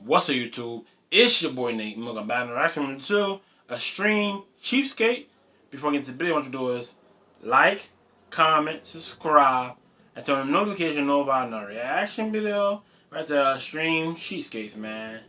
What's up, YouTube? It's your boy Nate. I'm gonna back in action number 2, a stream cheapskate. Before I get into the video, what you do is like, comment, subscribe, and turn the notification on about another reaction video. Right there, stream cheapskates, man.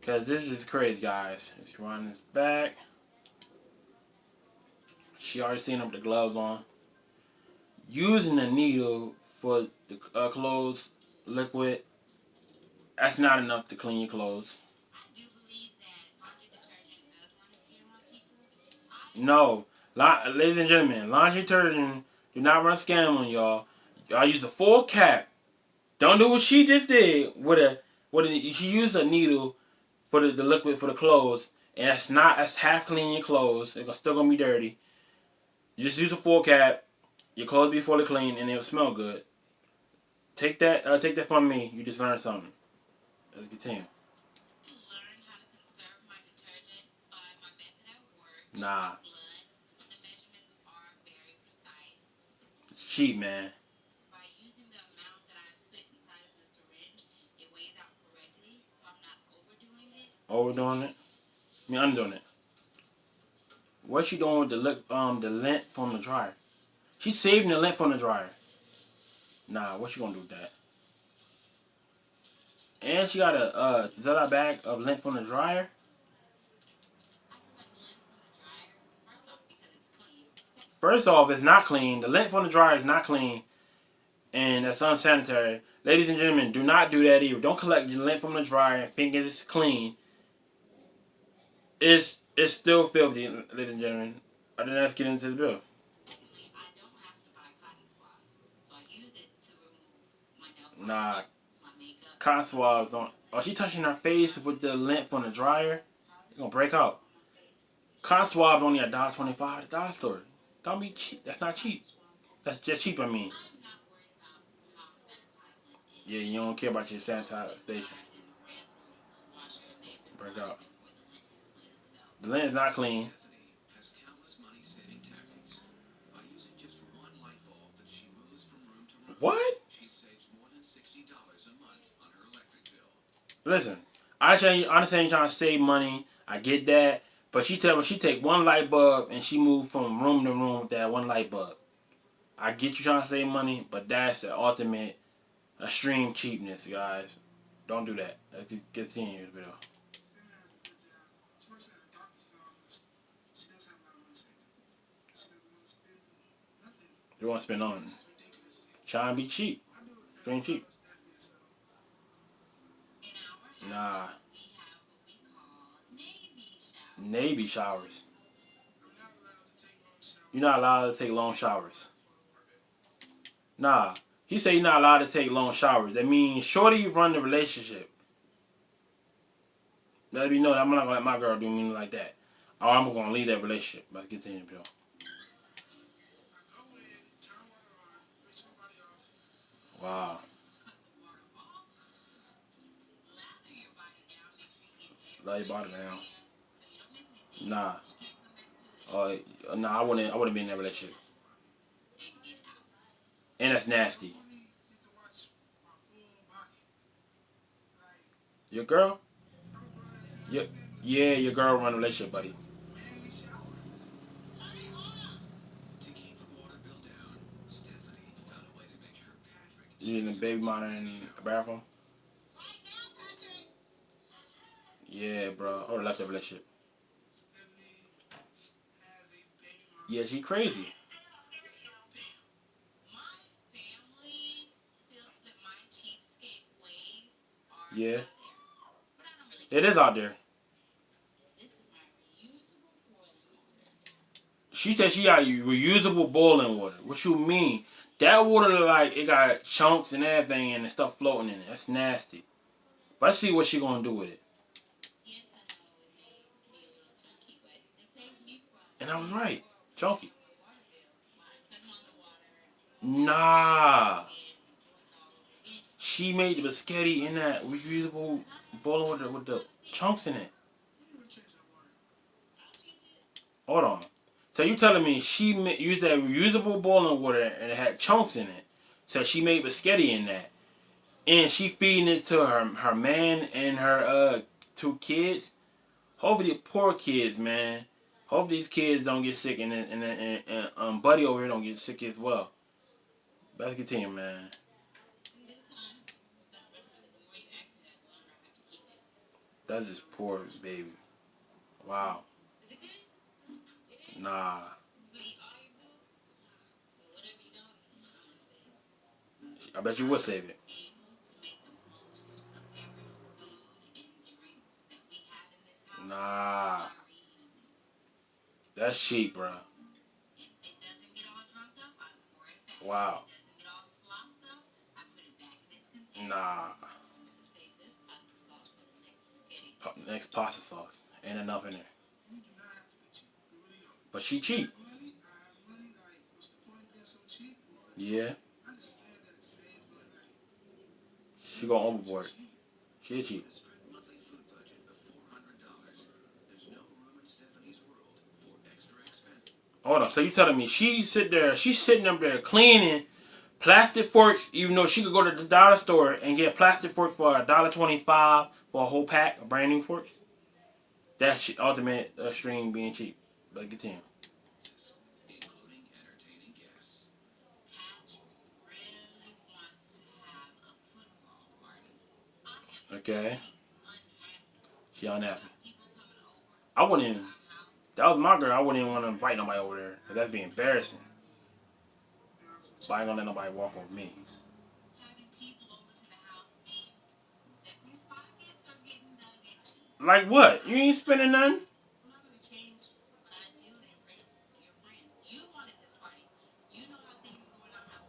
Cause this is crazy, guys. Let's run this back. She already seen up the gloves on. Using a needle for the clothes liquid. That's not enough to clean your clothes. No, ladies and gentlemen, laundry detergent do not run a scam on y'all. Y'all use a full cap. Don't do what she just did she used a needle for the liquid for the clothes, and that's half clean your clothes. It's still gonna be dirty. You just use a full cap. Your clothes be fully clean, and it'll smell good. Take that from me. You just learned something. Let's continue. Nah. It's cheap, man. Overdoing it? I mean, undoing it. What's she doing with the lint from the dryer? She's saving the lint from the dryer. Nah, what you gonna do with that? And she got a Zella bag of lint from the dryer. First off, it's not clean. The lint from the dryer is not clean, and that's unsanitary. Ladies and gentlemen, do not do that either. Don't collect the lint from the dryer and think it's clean. It's still filthy, ladies and gentlemen. Then let's get into the bill. Nah, cotton swabs don't. Oh, she touching her face with the lint from the dryer. It's gonna break out. Cotton swabs only $1.25 at the dollar store. Don't be cheap. That's not cheap. That's just cheap. I mean. Yeah, you don't care about your sanitization. Break out. The lint is not clean. What? Listen, I understand you're trying to save money. I get that. But she take one light bulb and she moved from room to room with that one light bulb. I get you trying to save money, but that's the ultimate extreme cheapness, guys. Don't do that. Let's continue this video. You want to spend on it. Try and be cheap. Extreme cheap. Nah. Navy showers. You're not allowed to take long showers. Nah. He said you're not allowed to take long showers. That means shorty run the relationship. Let me know that I'm not gonna let my girl do me like that. Or I'm gonna leave that relationship. Let's continue, Bill. Wow. Lay your body down. Nah. Nah, I wouldn't be in that relationship. And that's nasty. Your girl? Yeah, your girl run a relationship, buddy. You in the baby monitor in the bathroom? Yeah, bro. Or left the relationship. Yeah, she crazy. Yeah. It is out there. She said she got reusable boiling water. What you mean? That water like it got chunks and everything and stuff floating in it. That's nasty. But let's see what she gonna do with it. And I was right. Chunky. Nah. She made the biscotti in that reusable boiling water with the chunks in it. Hold on. So you telling me she used that reusable boiling water and it had chunks in it? So she made biscotti in that. and she feeding it to her man and her 2 kids. Hopefully, poor kids, man. Hope these kids don't get sick, and Buddy over here don't get sick as well. Let's continue, man. That's just poor baby. Wow. Nah. I bet you would save it. Nah. That's cheap, bro. Wow. Nah. Next pasta sauce. Ain't enough in there. But she cheap. Yeah. She go overboard. She cheap. Hold on. So you telling me she's sitting up there cleaning plastic forks, even though she could go to the dollar store and get plastic forks for $1.25 for a whole pack of brand new forks? That's ultimate extreme being cheap. But continue. Okay. She unhappy. I wouldn't even. That was my girl. I wouldn't even want to invite nobody over there. 'Cause that'd be embarrassing. So I ain't gonna let nobody walk over me. Like what? You ain't spending nothing?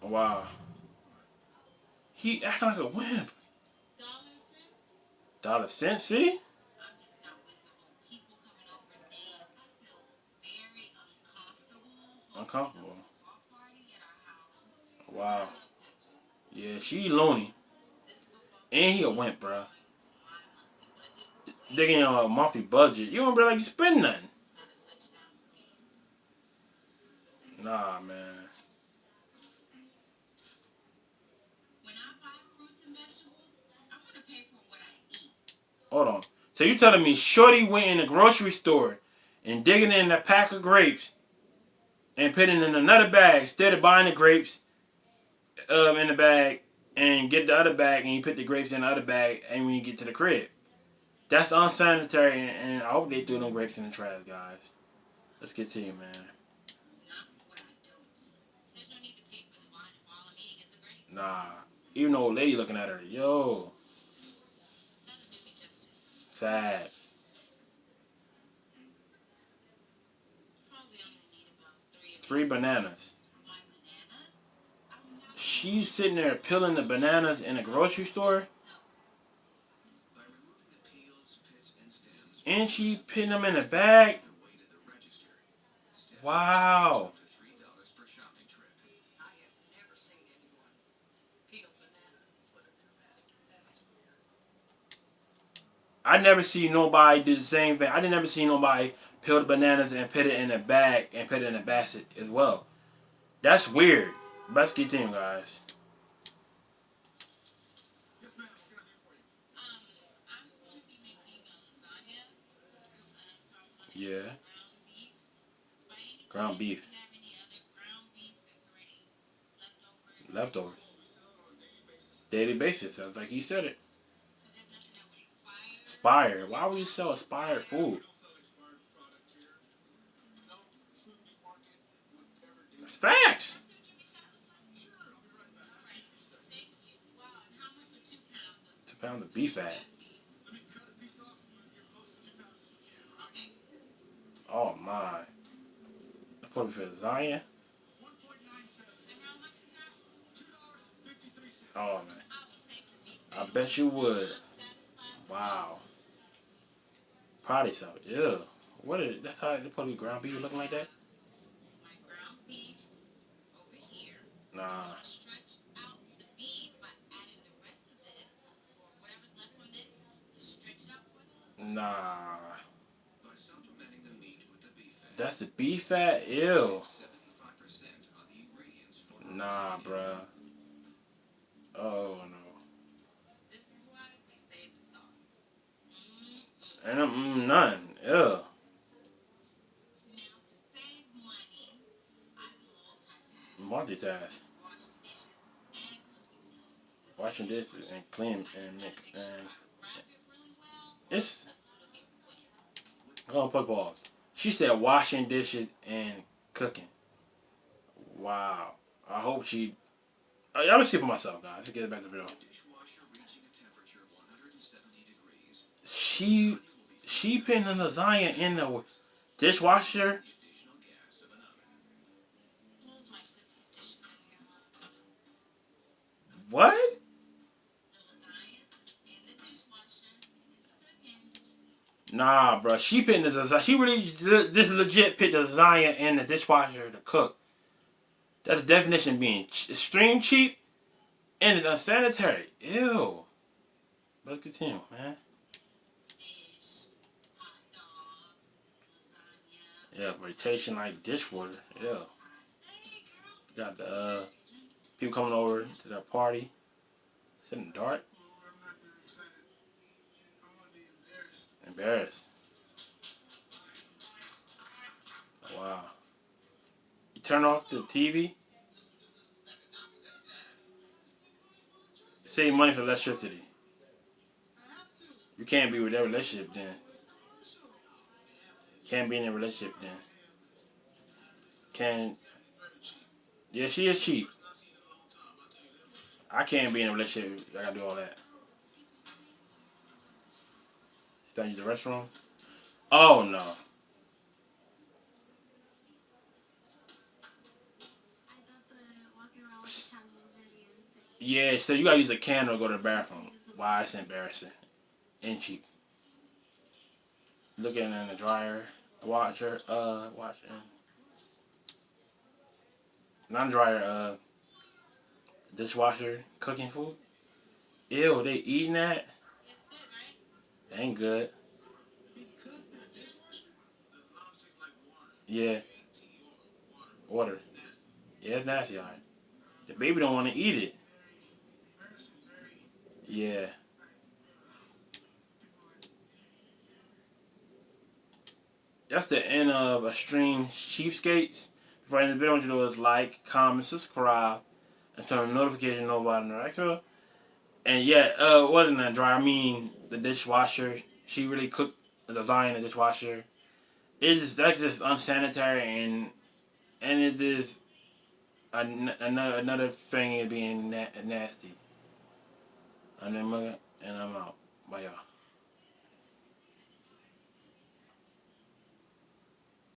Wow. He acting like a wimp. Dollar cent, see? Uncomfortable. Wow. Yeah, she loony. And he a wimp, bro. Digging on a monthly budget. You don't be like you spend nothing. Nah, man. Hold on. So you telling me Shorty went in the grocery store and digging in a pack of grapes and putting it in another bag instead of buying the grapes in the bag and get the other bag and you put the grapes in the other bag and when you get to the crib. That's unsanitary and I hope they threw them grapes in the trash, guys. Let's continue, man. Nah. Even old lady looking at her. Yo. Sad. 3 bananas. She's sitting there peeling the bananas in a grocery store and she putting them in a bag. Wow. I never see nobody do the same thing. I didn't never see nobody peel the bananas and put it in a bag and put it in a basket as well. That's weird. Let's continue, guys. Yeah. Ground beef. Leftovers. Daily basis. Like he said it. Expired. Why would you sell expired food? Facts. 2 pounds of beef fat. Oh my. That's probably for lasagna. Oh man. I bet you would. Wow. Probably so. Ew. What is that's how they probably ground beef looking like that? Nah. Nah. That's the beef fat? Ew. Nah, bruh. Oh no. And none. Ew. Multitask. Washing dishes and clean and make and it's gonna put balls. She said washing dishes and cooking. Wow. I hope she. I'm gonna see for myself, guys. Let's get back to the video. She she putting the lasagna in the dishwasher. What? Nah, bro. She putting the lasagna. She really this legit put the lasagna in the dishwasher to cook. That's the definition of being extreme cheap and it's unsanitary. Ew. Let's continue, man. Yeah, rotation like dishwater. Yeah. Got the people coming over to the party. Sitting dark. Embarrassed. Wow. You turn off the TV. Save money for electricity. You can't be with that relationship then. Can't be in a relationship then. Can Yeah, she is cheap. I can't be in a relationship. I gotta do all that. Stand use the restroom. Oh no. Yeah, so you gotta use a candle to go to the bathroom. Wow, that's embarrassing and cheap. Looking in the dryer, washer, washing, not dryer, dishwasher, cooking food. Ew, they eating that? Ain't good. Yeah, water. Yeah, it's nasty. Alright. The baby don't want to eat it. Yeah, that's the end of Extreme Cheapskates. Before I end the video, what you do is like, comment, subscribe, and turn the notification over on the next video. And yeah, wasn't that dry? I mean, the dishwasher. She really cooked the lasagna in the dishwasher. That's just unsanitary and it is another thing is being nasty. And I'm out. Bye y'all.